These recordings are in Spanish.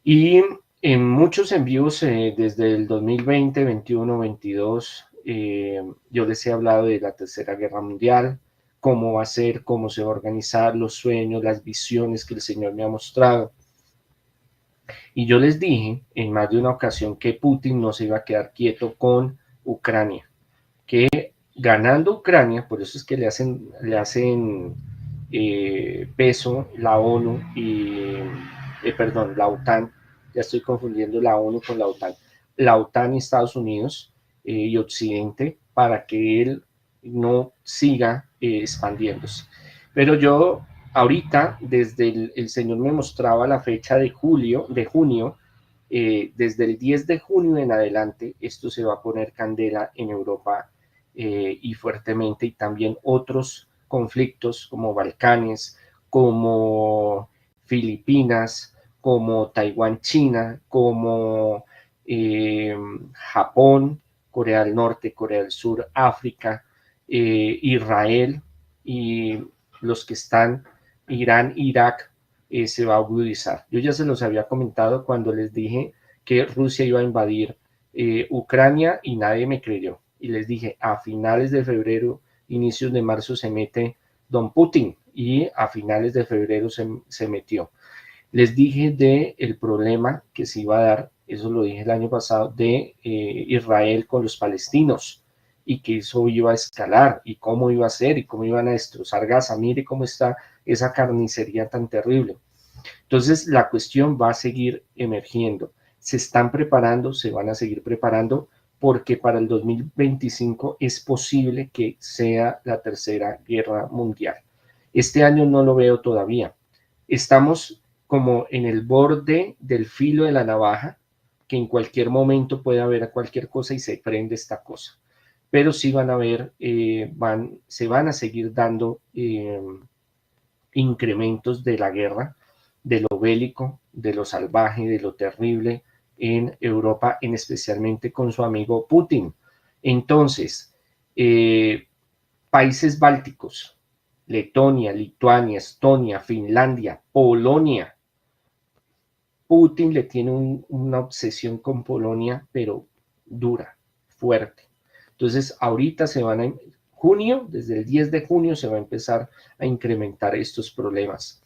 Y en muchos envíos desde el 2020, 21, 22, yo les he hablado de la Tercera Guerra Mundial, cómo va a ser, cómo se va a organizar, los sueños, las visiones que el Señor me ha mostrado. Y yo les dije en más de una ocasión que Putin no se iba a quedar quieto con Ucrania, que ganando Ucrania, por eso es que le hacen peso la ONU y, perdón, la OTAN, ya estoy confundiendo la ONU con la OTAN y Estados Unidos y Occidente, para que él no siga expandiéndose. Pero yo ahorita, desde el Señor me mostraba la fecha de junio, desde el 10 de junio en adelante, esto se va a poner candela en Europa y fuertemente, y también otros conflictos como Balcanes, como Filipinas, como Taiwán, China, como eh, Japón, Corea del Norte, Corea del Sur, África, Israel y los que están Irán, Irak, se va a agudizar. Yo ya se los había comentado cuando les dije que Rusia iba a invadir Ucrania y nadie me creyó. Y les dije, a finales de febrero, inicios de marzo se mete Don Putin y a finales de febrero se metió. Les dije de el problema que se iba a dar, eso lo dije el año pasado, de Israel con los palestinos y que eso iba a escalar y cómo iba a ser y cómo iban a destrozar Gaza. Mire cómo está esa carnicería tan terrible. Entonces, la cuestión va a seguir emergiendo. Se están preparando, se van a seguir preparando, porque para el 2025 es posible que sea la tercera guerra mundial. Este año no lo veo todavía. Estamos como en el borde del filo de la navaja, que en cualquier momento puede haber cualquier cosa y se prende esta cosa. Pero sí van a ver, se van a seguir dando incrementos de la guerra, de lo bélico, de lo salvaje, de lo terrible en Europa, en especialmente con su amigo Putin. Entonces, países bálticos, Letonia, Lituania, Estonia, Finlandia, Polonia. Putin le tiene una obsesión con Polonia, pero dura, fuerte. Entonces, ahorita junio, desde el 10 de junio se va a empezar a incrementar estos problemas.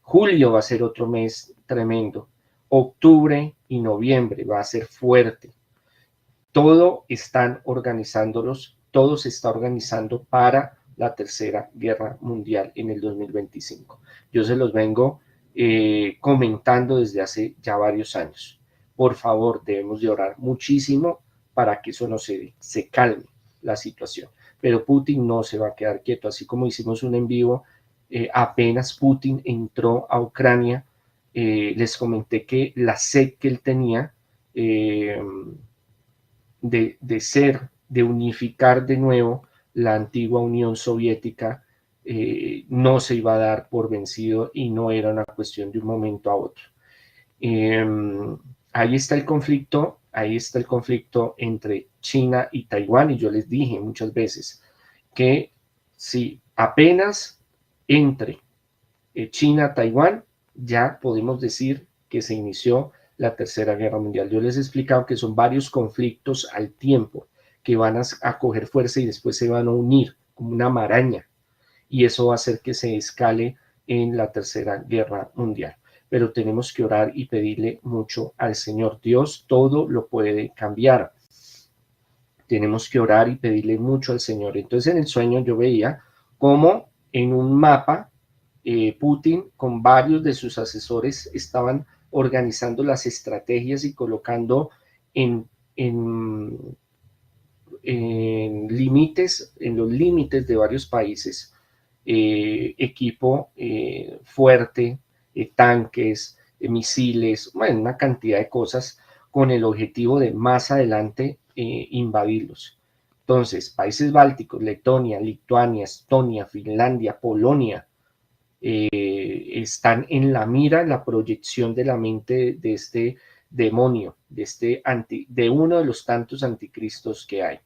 Julio va a ser otro mes tremendo. Octubre y noviembre va a ser fuerte. Todo están organizándolos, todo se está organizando para la tercera guerra mundial en el 2025. Yo se los vengo comentando desde hace ya varios años. Por favor, debemos de orar muchísimo para que eso no se calme la situación. Pero Putin no se va a quedar quieto, así como hicimos un en vivo, apenas Putin entró a Ucrania, les comenté que la sed que él tenía de unificar de nuevo la antigua Unión Soviética, no se iba a dar por vencido y no era una cuestión de un momento a otro. Eh, ahí está el conflicto entre China y Taiwán, y yo les dije muchas veces que si apenas entre China, Taiwán, ya podemos decir que se inició la Tercera Guerra Mundial. Yo les he explicado que son varios conflictos al tiempo que van a coger fuerza y después se van a unir como una maraña, y eso va a hacer que se escale en la Tercera Guerra Mundial. Pero tenemos que orar y pedirle mucho al Señor. Dios todo lo puede cambiar. Tenemos que orar y pedirle mucho al Señor. Entonces en el sueño yo veía como en un mapa Putin con varios de sus asesores estaban organizando las estrategias y colocando en, en los límites de varios países equipo fuerte, tanques, misiles, bueno, una cantidad de cosas con el objetivo de más adelante invadirlos. Entonces, países bálticos, Letonia, Lituania, Estonia, Finlandia, Polonia, están en la mira, en la proyección de la mente de este demonio, de uno de los tantos anticristos que hay.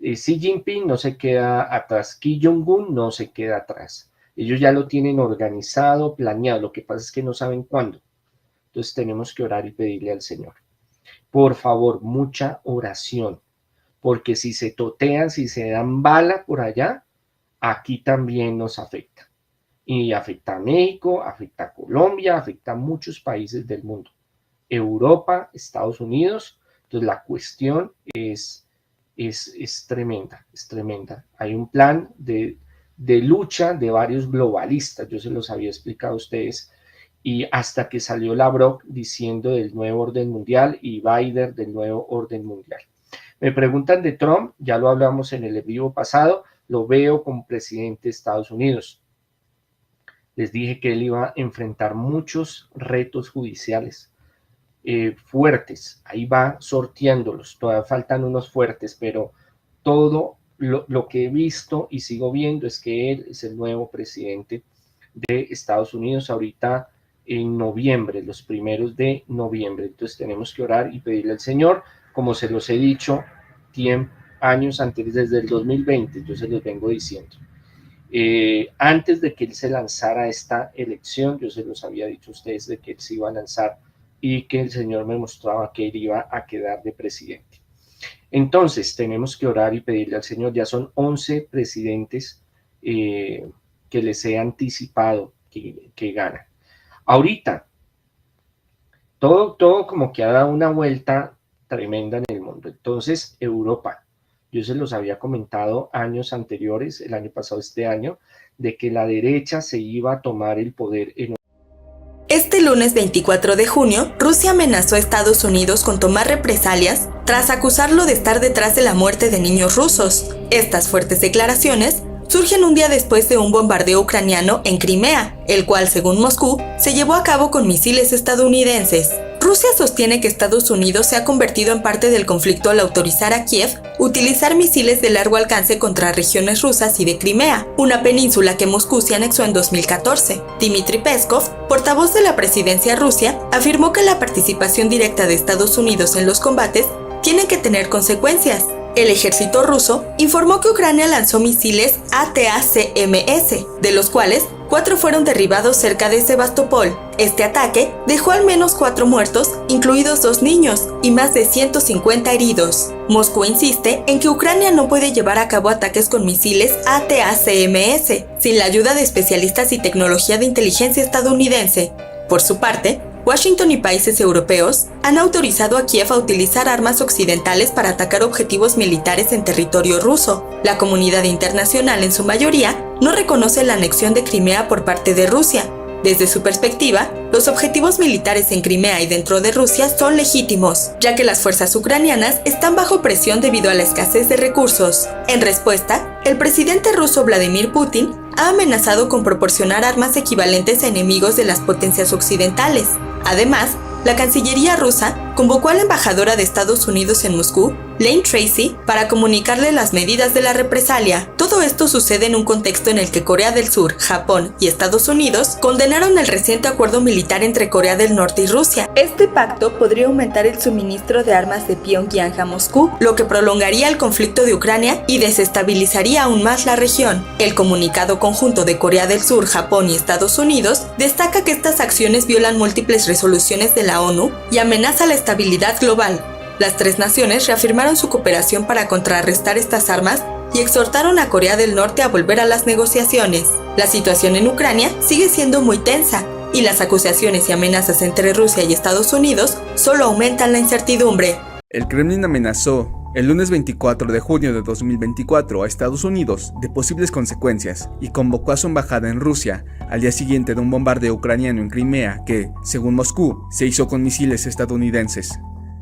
Xi Jinping no se queda atrás, Kim Jong-un no se queda atrás. Ellos ya lo tienen organizado, planeado, lo que pasa es que no saben cuándo. Entonces tenemos que orar y pedirle al Señor. Por favor, mucha oración, porque si se totean, si se dan bala por allá, aquí también nos afecta. Y afecta a México, afecta a Colombia, afecta a muchos países del mundo. Europa, Estados Unidos. Entonces la cuestión es tremenda, es tremenda. Hay un plan de lucha de varios globalistas, yo se los había explicado a ustedes, y hasta que salió Lavrov diciendo del nuevo orden mundial y Biden del nuevo orden mundial. Me preguntan de Trump, ya lo hablamos en el vivo pasado, lo veo como presidente de Estados Unidos. Les dije que él iba a enfrentar muchos retos judiciales fuertes, ahí va sorteándolos, todavía faltan unos fuertes, pero todo lo que he visto y sigo viendo es que él es el nuevo presidente de Estados Unidos ahorita en noviembre, los primeros de noviembre. Entonces tenemos que orar y pedirle al Señor, como se los he dicho años anteriores, desde el 2020, yo se los vengo diciendo. Antes de que él se lanzara a esta elección, yo se los había dicho a ustedes de que él se iba a lanzar y que el Señor me mostraba que él iba a quedar de presidente. Entonces tenemos que orar y pedirle al Señor. Ya son 11 presidentes que les he anticipado que ganan. Ahorita, todo como que ha dado una vuelta tremenda en el mundo. Entonces, Europa, yo se los había comentado años anteriores, el año pasado, este año, de que la derecha se iba a tomar el poder en Este lunes 24 de junio, Rusia amenazó a Estados Unidos con tomar represalias tras acusarlo de estar detrás de la muerte de niños rusos. Estas fuertes declaraciones surgen un día después de un bombardeo ucraniano en Crimea, el cual, según Moscú, se llevó a cabo con misiles estadounidenses. Rusia sostiene que Estados Unidos se ha convertido en parte del conflicto al autorizar a Kiev utilizar misiles de largo alcance contra regiones rusas y de Crimea, una península que Moscú se anexó en 2014. Dmitry Peskov, portavoz de la presidencia rusa, afirmó que la participación directa de Estados Unidos en los combates tiene que tener consecuencias. El ejército ruso informó que Ucrania lanzó misiles ATACMS, de los cuales 4 fueron derribados cerca de Sebastopol. Este ataque dejó al menos 4 muertos, incluidos 2 niños, y más de 150 heridos. Moscú insiste en que Ucrania no puede llevar a cabo ataques con misiles ATACMS sin la ayuda de especialistas y tecnología de inteligencia estadounidense. Por su parte, Washington y países europeos han autorizado a Kiev a utilizar armas occidentales para atacar objetivos militares en territorio ruso. La comunidad internacional, en su mayoría, no reconoce la anexión de Crimea por parte de Rusia. Desde su perspectiva, los objetivos militares en Crimea y dentro de Rusia son legítimos, ya que las fuerzas ucranianas están bajo presión debido a la escasez de recursos. En respuesta, el presidente ruso Vladimir Putin ha amenazado con proporcionar armas equivalentes a enemigos de las potencias occidentales. Además, la Cancillería rusa convocó a la embajadora de Estados Unidos en Moscú, Lane Tracy, para comunicarle las medidas de la represalia. Todo esto sucede en un contexto en el que Corea del Sur, Japón y Estados Unidos condenaron el reciente acuerdo militar entre Corea del Norte y Rusia. Este pacto podría aumentar el suministro de armas de Pyongyang a Moscú, lo que prolongaría el conflicto de Ucrania y desestabilizaría aún más la región. El comunicado conjunto de Corea del Sur, Japón y Estados Unidos destaca que estas acciones violan múltiples resoluciones de la ONU y amenaza la estabilidad global. Las 3 naciones reafirmaron su cooperación para contrarrestar estas armas y exhortaron a Corea del Norte a volver a las negociaciones. La situación en Ucrania sigue siendo muy tensa y las acusaciones y amenazas entre Rusia y Estados Unidos solo aumentan la incertidumbre. El Kremlin amenazó el lunes 24 de junio de 2024 a Estados Unidos de posibles consecuencias y convocó a su embajada en Rusia al día siguiente de un bombardeo ucraniano en Crimea que, según Moscú, se hizo con misiles estadounidenses.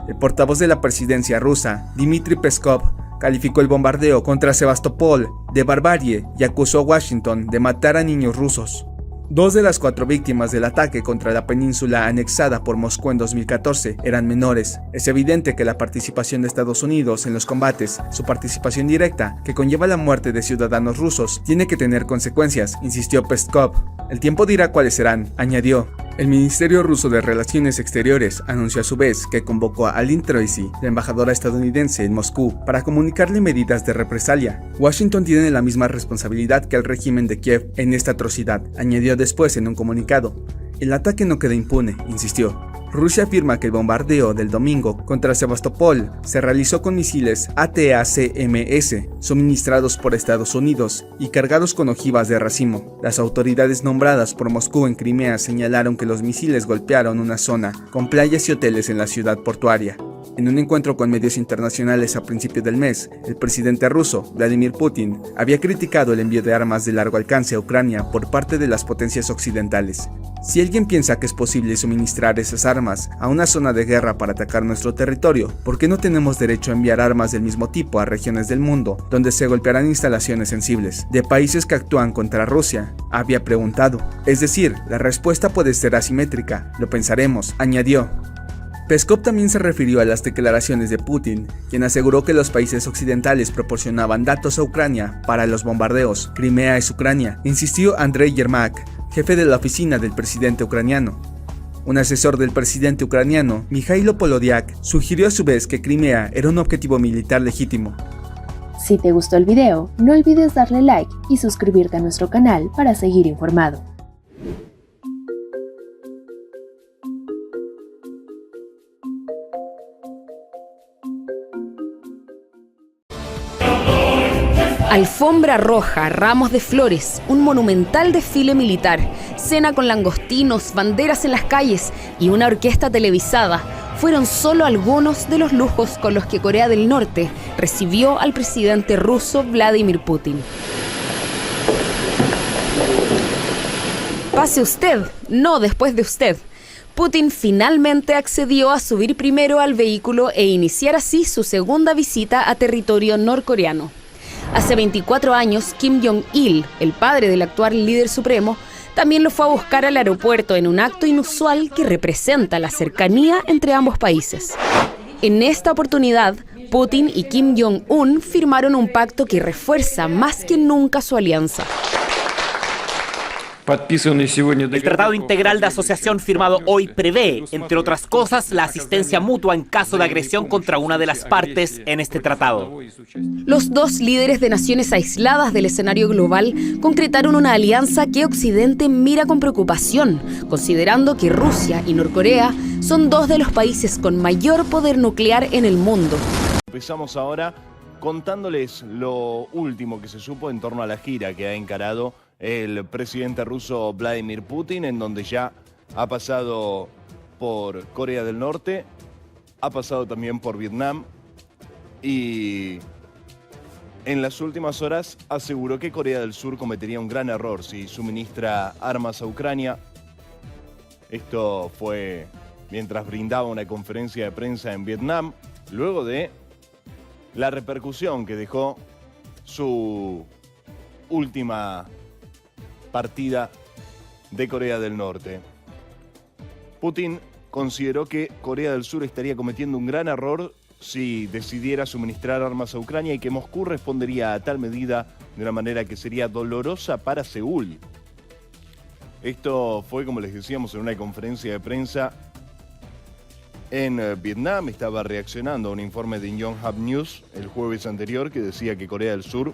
El portavoz de la presidencia rusa, Dmitry Peskov, calificó el bombardeo contra Sebastopol de barbarie y acusó a Washington de matar a niños rusos. 2 de las 4 víctimas del ataque contra la península anexada por Moscú en 2014 eran menores. Es evidente que la participación de Estados Unidos en los combates, su participación directa, que conlleva la muerte de ciudadanos rusos, tiene que tener consecuencias, insistió Peskov. El tiempo dirá cuáles serán, añadió. El Ministerio Ruso de Relaciones Exteriores anunció a su vez que convocó a Lane Tracy, la embajadora estadounidense en Moscú, para comunicarle medidas de represalia. Washington tiene la misma responsabilidad que el régimen de Kiev en esta atrocidad, añadió después en un comunicado. El ataque no queda impune, insistió. Rusia afirma que el bombardeo del domingo contra Sebastopol se realizó con misiles ATACMS suministrados por Estados Unidos y cargados con ojivas de racimo. Las autoridades nombradas por Moscú en Crimea señalaron que los misiles golpearon una zona con playas y hoteles en la ciudad portuaria. En un encuentro con medios internacionales a principios del mes, el presidente ruso, Vladimir Putin, había criticado el envío de armas de largo alcance a Ucrania por parte de las potencias occidentales. Si alguien piensa que es posible suministrar esas armas a una zona de guerra para atacar nuestro territorio, ¿por qué no tenemos derecho a enviar armas del mismo tipo a regiones del mundo donde se golpearán instalaciones sensibles de países que actúan contra Rusia?, había preguntado. Es decir, la respuesta puede ser asimétrica, lo pensaremos, añadió. Peskov también se refirió a las declaraciones de Putin, quien aseguró que los países occidentales proporcionaban datos a Ucrania para los bombardeos. Crimea es Ucrania, insistió Andrei Yermak, jefe de la oficina del presidente ucraniano. Un asesor del presidente ucraniano, Mikhailo Polodiak, sugirió a su vez que Crimea era un objetivo militar legítimo. Si te gustó el video, no olvides darle like y suscribirte a nuestro canal para seguir informado. Alfombra roja, ramos de flores, un monumental desfile militar, cena con langostinos, banderas en las calles y una orquesta televisada fueron solo algunos de los lujos con los que Corea del Norte recibió al presidente ruso Vladimir Putin. Pase usted, no después de usted. Putin finalmente accedió a subir primero al vehículo e iniciar así su segunda visita a territorio norcoreano. Hace 24 años, Kim Jong-il, el padre del actual líder supremo, también lo fue a buscar al aeropuerto en un acto inusual que representa la cercanía entre ambos países. En esta oportunidad, Putin y Kim Jong-un firmaron un pacto que refuerza más que nunca su alianza. El Tratado Integral de Asociación firmado hoy prevé, entre otras cosas, la asistencia mutua en caso de agresión contra una de las partes en este tratado. Los dos líderes de naciones aisladas del escenario global concretaron una alianza que Occidente mira con preocupación, considerando que Rusia y Norcorea son dos de los países con mayor poder nuclear en el mundo. Empezamos ahora contándoles lo último que se supo en torno a la gira que ha encarado el presidente ruso Vladimir Putin, en donde ya ha pasado por Corea del Norte, ha pasado también por Vietnam y en las últimas horas aseguró que Corea del Sur cometería un gran error si suministra armas a Ucrania. Esto fue mientras brindaba una conferencia de prensa en Vietnam, luego de la repercusión que dejó su última partida de Corea del Norte. Putin consideró que Corea del Sur estaría cometiendo un gran error si decidiera suministrar armas a Ucrania y que Moscú respondería a tal medida de una manera que sería dolorosa para Seúl. Esto fue, como les decíamos, en una conferencia de prensa en Vietnam. Estaba reaccionando a un informe de Yonhap News el jueves anterior que decía que Corea del Sur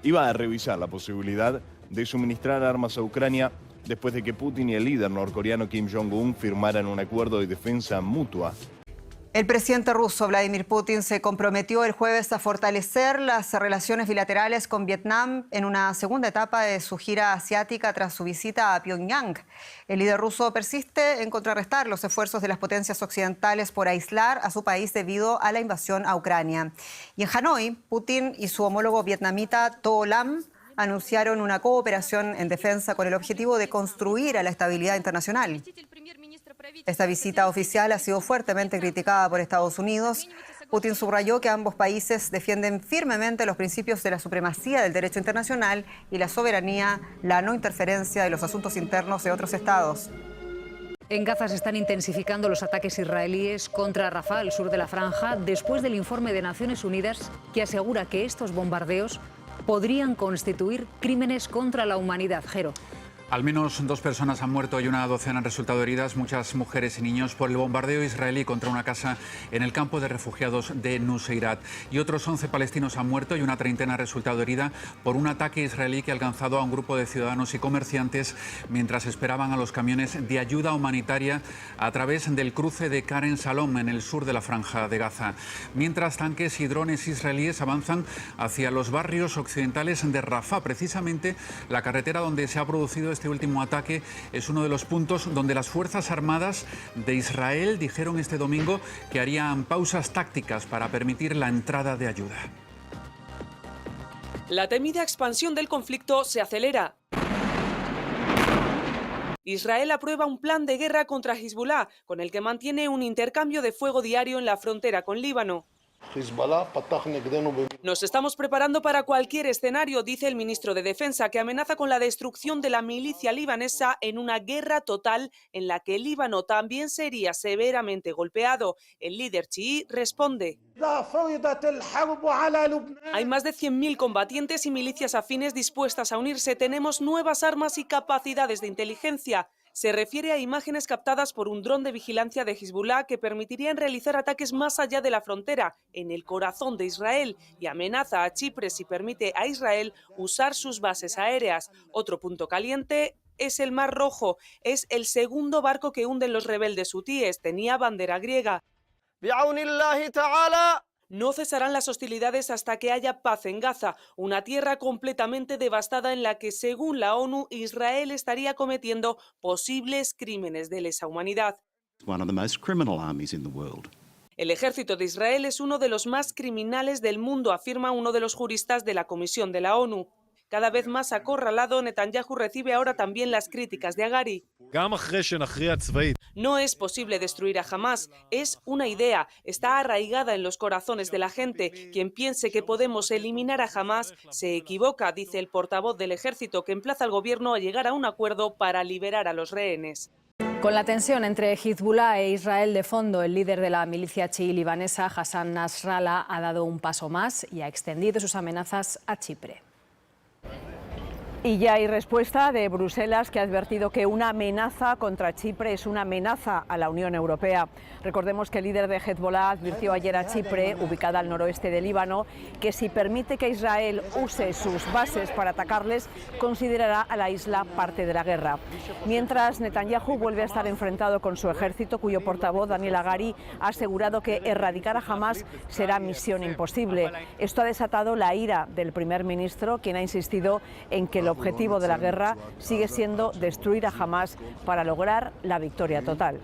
iba a revisar la posibilidad de suministrar armas a Ucrania después de que Putin y el líder norcoreano Kim Jong-un firmaran un acuerdo de defensa mutua. El presidente ruso Vladimir Putin se comprometió el jueves a fortalecer las relaciones bilaterales con Vietnam en una segunda etapa de su gira asiática tras su visita a Pyongyang. El líder ruso persiste en contrarrestar los esfuerzos de las potencias occidentales por aislar a su país debido a la invasión a Ucrania. Y en Hanoi, Putin y su homólogo vietnamita To Lam anunciaron una cooperación en defensa con el objetivo de construir a la estabilidad internacional. Esta visita oficial ha sido fuertemente criticada por Estados Unidos. Putin subrayó que ambos países defienden firmemente los principios de la supremacía del derecho internacional y la soberanía, la no interferencia de los asuntos internos de otros estados. En Gaza se están intensificando los ataques israelíes contra Rafah, al sur de la franja, después del informe de Naciones Unidas que asegura que estos bombardeos podrían constituir crímenes contra la humanidad. Jero. Al menos 2 personas han muerto y una docena han resultado heridas, muchas mujeres y niños, por el bombardeo israelí contra una casa en el campo de refugiados de Nuseirat. Y otros 11 palestinos han muerto y una treintena ha resultado herida por un ataque israelí que ha alcanzado a un grupo de ciudadanos y comerciantes mientras esperaban a los camiones de ayuda humanitaria a través del cruce de Karen Salom en el sur de la Franja de Gaza. Mientras tanques y drones israelíes avanzan hacia los barrios occidentales de Rafah, precisamente la carretera donde se ha producido este último ataque es uno de los puntos donde las Fuerzas Armadas de Israel dijeron este domingo que harían pausas tácticas para permitir la entrada de ayuda. La temida expansión del conflicto se acelera. Israel aprueba un plan de guerra contra Hezbollah, con el que mantiene un intercambio de fuego diario en la frontera con Líbano. Nos estamos preparando para cualquier escenario, dice el ministro de Defensa, que amenaza con la destrucción de la milicia libanesa en una guerra total en la que el Líbano también sería severamente golpeado. El líder chií responde: hay más de 100.000 combatientes y milicias afines dispuestas a unirse. Tenemos nuevas armas y capacidades de inteligencia. Se refiere a imágenes captadas por un dron de vigilancia de Hezbollah que permitirían realizar ataques más allá de la frontera, en el corazón de Israel, y amenaza a Chipre si permite a Israel usar sus bases aéreas. Otro punto caliente es el Mar Rojo. Es el segundo barco que hunden los rebeldes hutíes. Tenía bandera griega. No cesarán las hostilidades hasta que haya paz en Gaza, una tierra completamente devastada en la que, según la ONU, Israel estaría cometiendo posibles crímenes de lesa humanidad. El ejército de Israel es uno de los más criminales del mundo, afirma uno de los juristas de la Comisión de la ONU. Cada vez más acorralado, Netanyahu recibe ahora también las críticas de Agari. No es posible destruir a Hamás, es una idea, está arraigada en los corazones de la gente. Quien piense que podemos eliminar a Hamás se equivoca, dice el portavoz del ejército, que emplaza al gobierno a llegar a un acuerdo para liberar a los rehenes. Con la tensión entre Hezbollah e Israel de fondo, el líder de la milicia chií libanesa, Hassan Nasrallah, ha dado un paso más y ha extendido sus amenazas a Chipre. Y ya hay respuesta de Bruselas, que ha advertido que una amenaza contra Chipre es una amenaza a la Unión Europea. Recordemos que el líder de Hezbollah advirtió ayer a Chipre, ubicada al noroeste de Líbano, que si permite que Israel use sus bases para atacarles, considerará a la isla parte de la guerra. Mientras, Netanyahu vuelve a estar enfrentado con su ejército, cuyo portavoz, Daniel Agari, ha asegurado que erradicar a Hamás será misión imposible. Esto ha desatado la ira del primer ministro, quien ha insistido en que el objetivo de la guerra sigue siendo destruir a Hamás para lograr la victoria total.